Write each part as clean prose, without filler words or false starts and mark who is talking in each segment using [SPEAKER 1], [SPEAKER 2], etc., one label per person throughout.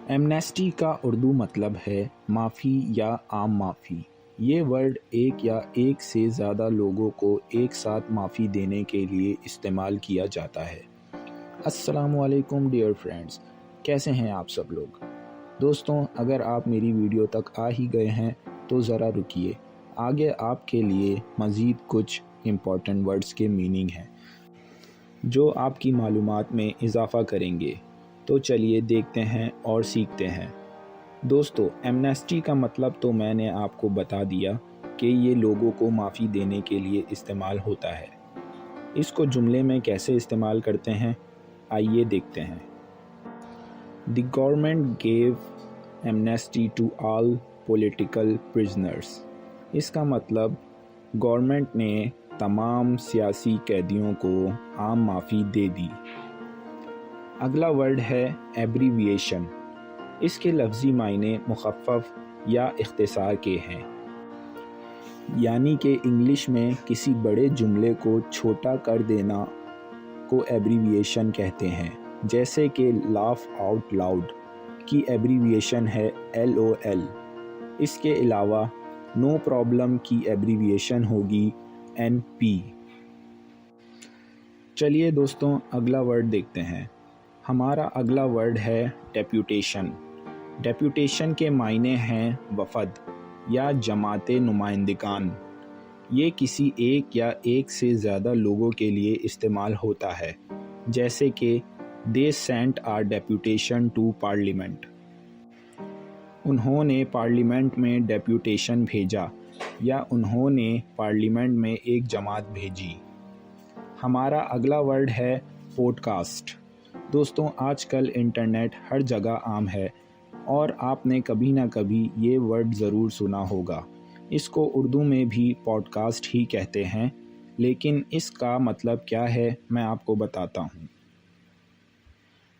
[SPEAKER 1] Amnesty کا اردو مطلب ہے معافی یا عام معافی۔ یہ ورڈ ایک یا ایک سے زیادہ لوگوں کو ایک ساتھ معافی دینے کے لیے استعمال کیا جاتا ہے۔ السلام علیکم ڈیئر فرینڈز، کیسے ہیں آپ سب لوگ؟ دوستوں، اگر آپ میری ویڈیو تک آ ہی گئے ہیں تو ذرا رکیے، آگے آپ کے لیے مزید کچھ امپورٹنٹ ورڈز کے میننگ ہیں جو آپ کی معلومات میں اضافہ کریں گے۔ تو چلیے دیکھتے ہیں اور سیکھتے ہیں۔ دوستو، ایمنیسٹی کا مطلب تو میں نے آپ کو بتا دیا کہ یہ لوگوں کو معافی دینے کے لیے استعمال ہوتا ہے۔ اس کو جملے میں کیسے استعمال کرتے ہیں، آئیے دیکھتے ہیں۔ The government gave amnesty to all political prisoners. اس کا مطلب گورنمنٹ نے تمام سیاسی قیدیوں کو عام معافی دے دی۔ اگلا ورڈ ہے ایبریویشن۔ اس کے لفظی معنی مخفف یا اختصار کے ہیں، یعنی کہ انگلش میں کسی بڑے جملے کو چھوٹا کر دینا کو ایبریویشن کہتے ہیں، جیسے کہ لاف آؤٹ لاؤڈ کی ایبریویشن ہے LOL۔ اس کے علاوہ نو پرابلم کی ایبریویشن ہوگی NP۔ چلیے دوستوں، اگلا ورڈ دیکھتے ہیں۔ ہمارا اگلا ورڈ ہے ڈیپوٹیشن۔ ڈیپوٹیشن کے معنی ہیں وفد یا جماعت نمائندگان۔ یہ کسی ایک یا ایک سے زیادہ لوگوں کے لیے استعمال ہوتا ہے، جیسے کہ they sent our deputation to parliament۔ انہوں نے پارلیمنٹ میں ڈیپوٹیشن بھیجا یا انہوں نے پارلیمنٹ میں ایک جماعت بھیجی۔ ہمارا اگلا ورڈ ہے پوڈ کاسٹ۔ دوستوں، آج کل انٹرنیٹ ہر جگہ عام ہے اور آپ نے کبھی نہ کبھی یہ ورڈ ضرور سنا ہوگا۔ اس کو اردو میں بھی پوڈ کاسٹ ہی کہتے ہیں، لیکن اس کا مطلب کیا ہے میں آپ کو بتاتا ہوں۔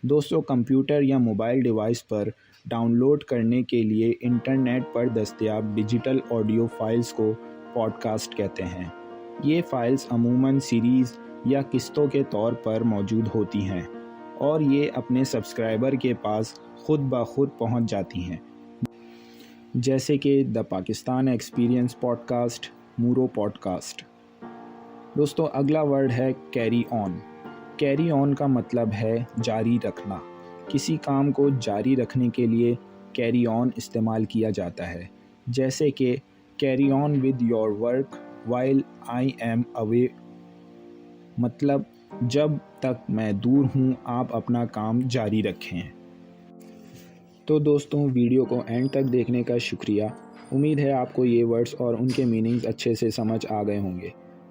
[SPEAKER 1] دوستوں، کمپیوٹر یا موبائل ڈیوائس پر ڈاؤن لوڈ کرنے کے لیے انٹرنیٹ پر دستیاب ڈیجیٹل آڈیو فائلز کو پوڈ کاسٹ کہتے ہیں۔ یہ فائلز عموماً سیریز یا قسطوں کے طور پر موجود ہوتی ہیں اور یہ اپنے سبسکرائبر کے پاس خود بخود پہنچ جاتی ہیں، جیسے کہ the Pakistan experience podcast, مورو پوڈ کاسٹ۔ دوستو، اگلا ورڈ ہے کیری آن۔ کیری آن کا مطلب ہے جاری رکھنا۔ کسی کام کو جاری رکھنے کے لیے کیری آن استعمال کیا جاتا ہے، جیسے کہ carry on with your work while I'm away, مطلب جب تک میں دور ہوں آپ اپنا کام جاری رکھیں۔ تو دوستوں، ویڈیو کو اینڈ تک دیکھنے کا شکریہ۔ امید ہے آپ کو یہ ورڈز اور ان کے میننگز اچھے سے سمجھ آ گئے ہوں گے۔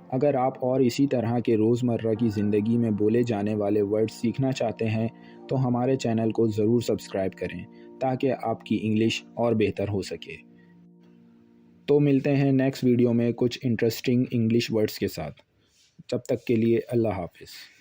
[SPEAKER 1] اگر آپ اور اسی طرح کے روزمرہ کی زندگی میں بولے جانے والے ورڈز سیکھنا چاہتے ہیں تو ہمارے چینل کو ضرور سبسکرائب کریں تاکہ آپ کی انگلش اور بہتر ہو سکے۔ تو ملتے ہیں نیکسٹ ویڈیو میں کچھ انٹرسٹنگ انگلش ورڈز کے ساتھ۔ تب تک کے لیے اللہ حافظ۔